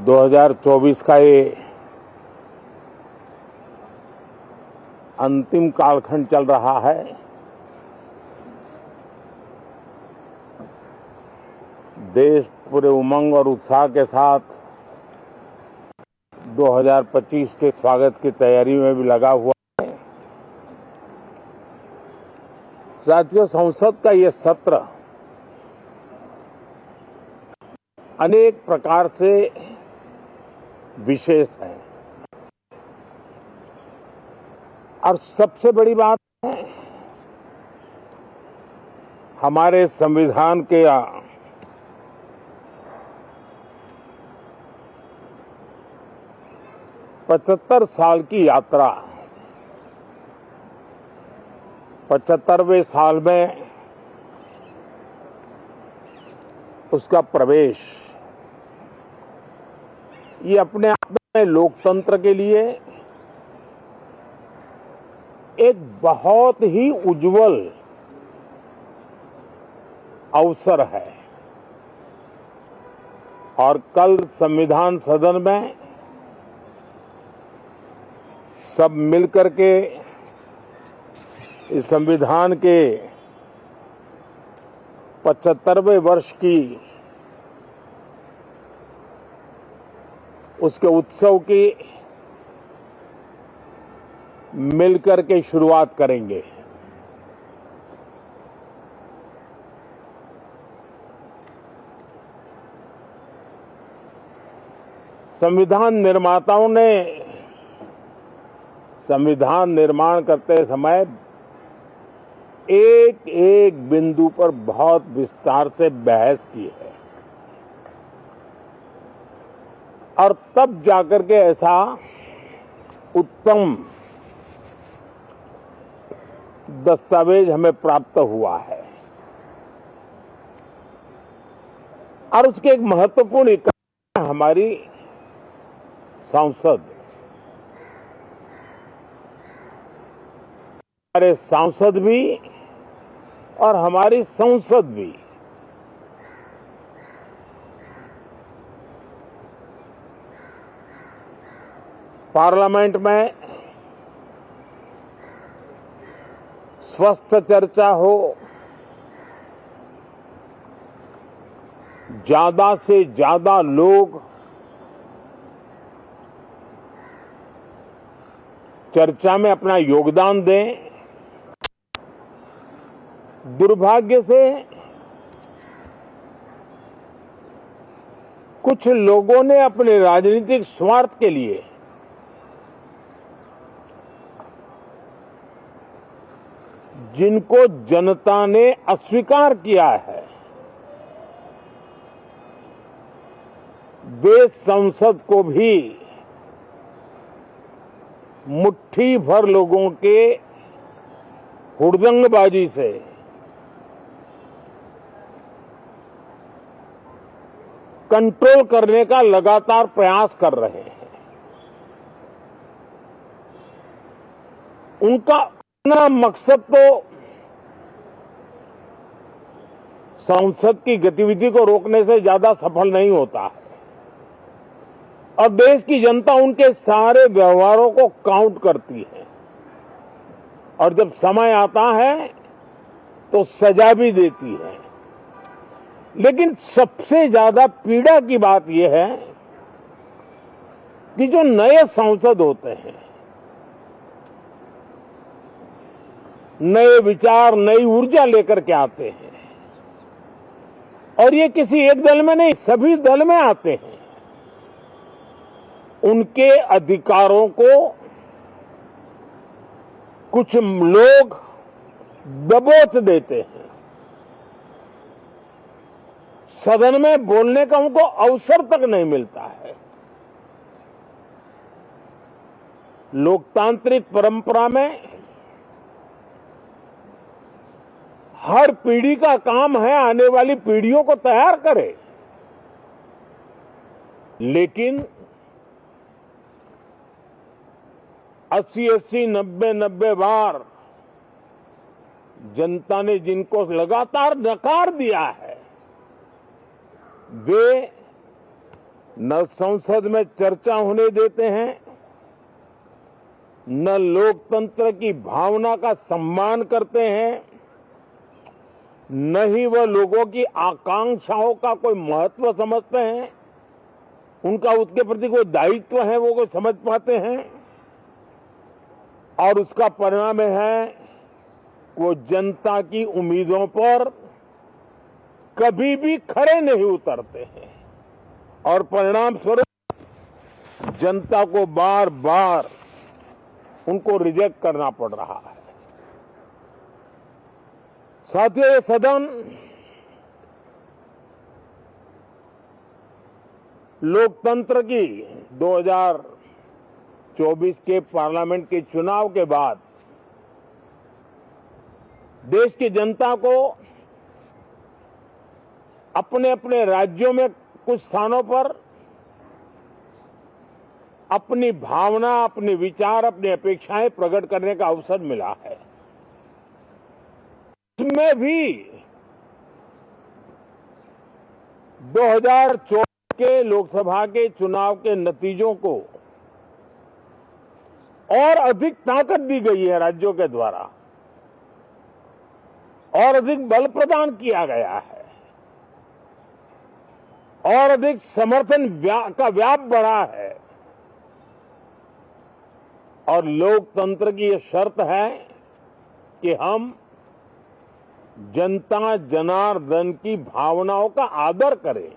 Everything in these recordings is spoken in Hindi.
2024 का ये अंतिम कालखंड चल रहा है। देश पूरे उमंग और उत्साह के साथ 2025 के स्वागत की तैयारी में भी लगा हुआ है। साथियों, संसद का ये सत्र अनेक प्रकार से विशेष है और सबसे बड़ी बात है हमारे संविधान के 75 साल की यात्रा, 75वें साल में उसका प्रवेश, ये अपने आप में लोकतंत्र के लिए एक बहुत ही उज्जवल अवसर है। और कल संविधान सदन में सब मिलकर के इस संविधान के 75वें वर्ष की उसके उत्सव की मिलकर के शुरुआत करेंगे। संविधान निर्माताओं ने संविधान निर्माण करते समय एक एक बिंदु पर बहुत विस्तार से बहस की है और तब जाकर के ऐसा उत्तम दस्तावेज हमें प्राप्त हुआ है। और उसके एक महत्वपूर्ण इकाई है हमारी संसद। हमारे सांसद भी और हमारी संसद भी पार्लियामेंट में स्वस्थ चर्चा हो, ज्यादा से ज्यादा लोग चर्चा में अपना योगदान दें। दुर्भाग्य से कुछ लोगों ने अपने राजनीतिक स्वार्थ के लिए जिनको जनता ने अस्वीकार किया है, वे संसद को भी मुट्ठी भर लोगों के हुड़दंगबाजी से कंट्रोल करने का लगातार प्रयास कर रहे हैं। उनका अपना मकसद तो संसद की गतिविधि को रोकने से ज्यादा सफल नहीं होता है और देश की जनता उनके सारे व्यवहारों को काउंट करती है और जब समय आता है तो सजा भी देती है। लेकिन सबसे ज्यादा पीड़ा की बात यह है कि जो नए सांसद होते हैं, नए विचार, नई ऊर्जा लेकर के आते हैं और ये किसी एक दल में नहीं, सभी दल में आते हैं। उनके अधिकारों को कुछ लोग दबोच देते हैं। सदन में बोलने का उनको अवसर तक नहीं मिलता है। लोकतांत्रिक परंपरा में हर पीढ़ी का काम है आने वाली पीढ़ियों को तैयार करे, लेकिन 80-80, 90-90 बार जनता ने जिनको लगातार नकार दिया है, वे न संसद में चर्चा होने देते हैं, न लोकतंत्र की भावना का सम्मान करते हैं, न ही वह लोगों की आकांक्षाओं का कोई महत्व समझते हैं, उनका उसके प्रति कोई दायित्व है वो कोई समझ पाते हैं। और उसका परिणाम है वो जनता की उम्मीदों पर कभी भी खरे नहीं उतरते हैं और परिणाम स्वरूप जनता को बार बार उनको रिजेक्ट करना पड़ रहा है। साथियों, ये सदन लोकतंत्र की 2024 के पार्लियामेंट के चुनाव के बाद देश की जनता को अपने अपने राज्यों में कुछ स्थानों पर अपनी भावना, अपने विचार, अपनी अपेक्षाएं प्रकट करने का अवसर मिला है। इसमें भी 2024 के लोकसभा के चुनाव के नतीजों को और अधिक ताकत दी गई है राज्यों के द्वारा और अधिक बल प्रदान किया गया है और अधिक समर्थन का व्याप बढ़ा है। और लोकतंत्र की यह शर्त है कि हम जनता जनार्दन की भावनाओं का आदर करें,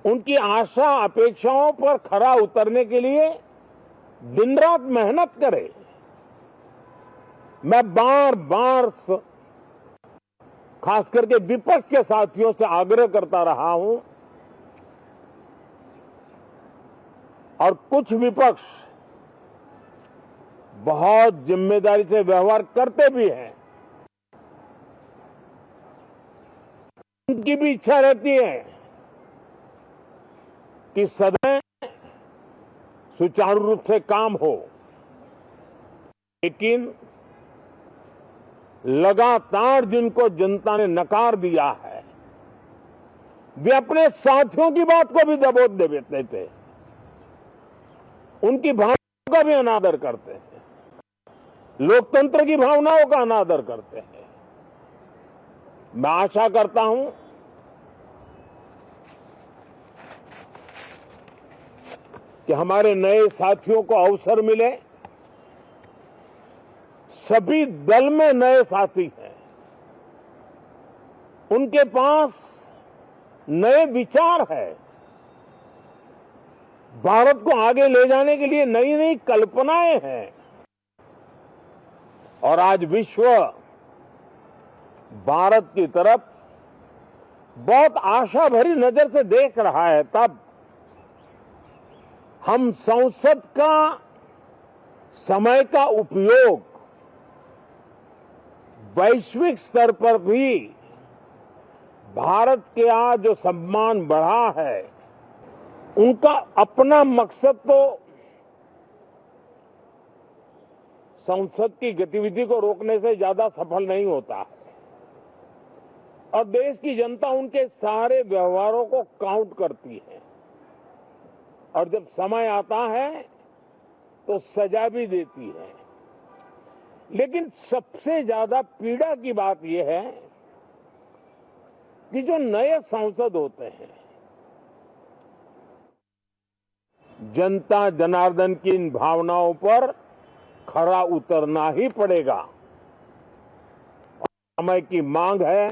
उनकी आशा अपेक्षाओं पर खरा उतरने के लिए दिन रात मेहनत करें। मैं बार बार खास करके विपक्ष के साथियों से आग्रह करता रहा हूं और कुछ विपक्ष बहुत जिम्मेदारी से व्यवहार करते भी हैं। उनकी भी इच्छा रहती है कि सदन सुचारू रूप से काम हो, लेकिन लगातार जिनको जनता ने नकार दिया है वे अपने साथियों की बात को भी दबोच देते थे, उनकी भावनाओं का भी अनादर करते हैं, लोकतंत्र की भावनाओं का अनादर करते हैं। मैं आशा करता हूं कि हमारे नए साथियों को अवसर मिले। सभी दल में नए साथी हैं, उनके पास नए विचार है, भारत को आगे ले जाने के लिए नई नई कल्पनाएं हैं और आज विश्व भारत की तरफ बहुत आशा भरी नजर से देख रहा है। तब हम संसद का समय का उपयोग वैश्विक स्तर पर भी भारत के आज जो सम्मान बढ़ा है, उनका अपना मकसद तो संसद की गतिविधि को रोकने से ज्यादा सफल नहीं होता है और देश की जनता उनके सारे व्यवहारों को काउंट करती है और जब समय आता है तो सजा भी देती है। लेकिन सबसे ज्यादा पीड़ा की बात यह है कि जो नए सांसद होते हैं, जनता जनार्दन की इन भावनाओं पर खरा उतरना ही पड़ेगा। समय की मांग है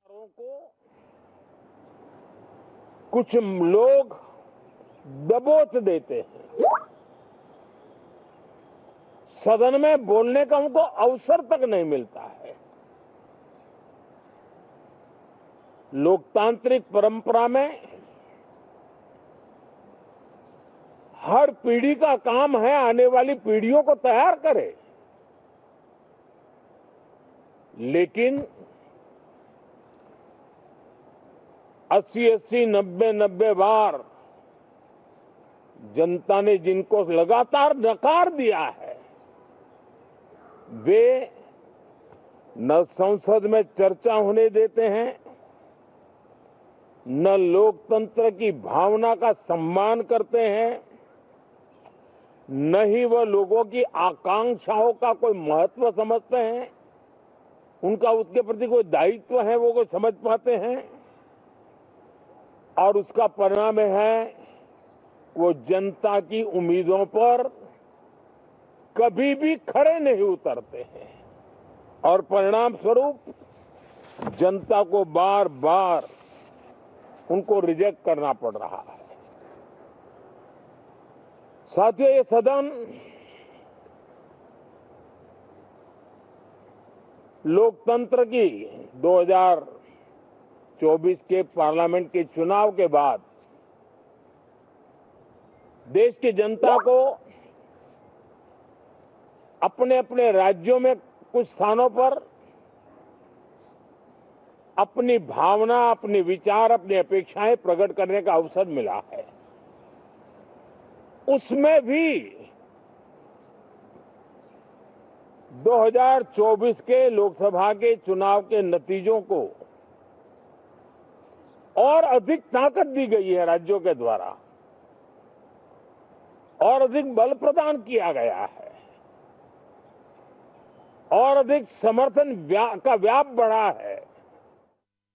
को कुछ लोग दबोच देते हैं, सदन में बोलने का उनको अवसर तक नहीं मिलता है। लोकतांत्रिक परंपरा में हर पीढ़ी का काम है आने वाली पीढ़ियों को तैयार करे, लेकिन 80-80, 90-90 बार जनता ने जिनको लगातार नकार दिया है, वे न संसद में चर्चा होने देते हैं, न लोकतंत्र की भावना का सम्मान करते हैं, न ही वह लोगों की आकांक्षाओं का कोई महत्व समझते हैं, उनका उसके प्रति कोई दायित्व है वो कोई समझ पाते हैं। और उसका परिणाम है वो जनता की उम्मीदों पर कभी भी खरे नहीं उतरते हैं और परिणाम स्वरूप जनता को बार बार उनको रिजेक्ट करना पड़ रहा है। साथियों, ये सदन लोकतंत्र की 2024 के पार्लियामेंट के चुनाव के बाद देश की जनता को अपने अपने राज्यों में कुछ स्थानों पर अपनी भावना, अपने विचार, अपनी अपेक्षाएं प्रकट करने का अवसर मिला है। उसमें भी 2024 के लोकसभा के चुनाव के नतीजों को और अधिक ताकत दी गई है राज्यों के द्वारा और अधिक बल प्रदान किया गया है और अधिक समर्थन का व्याप बढ़ा है।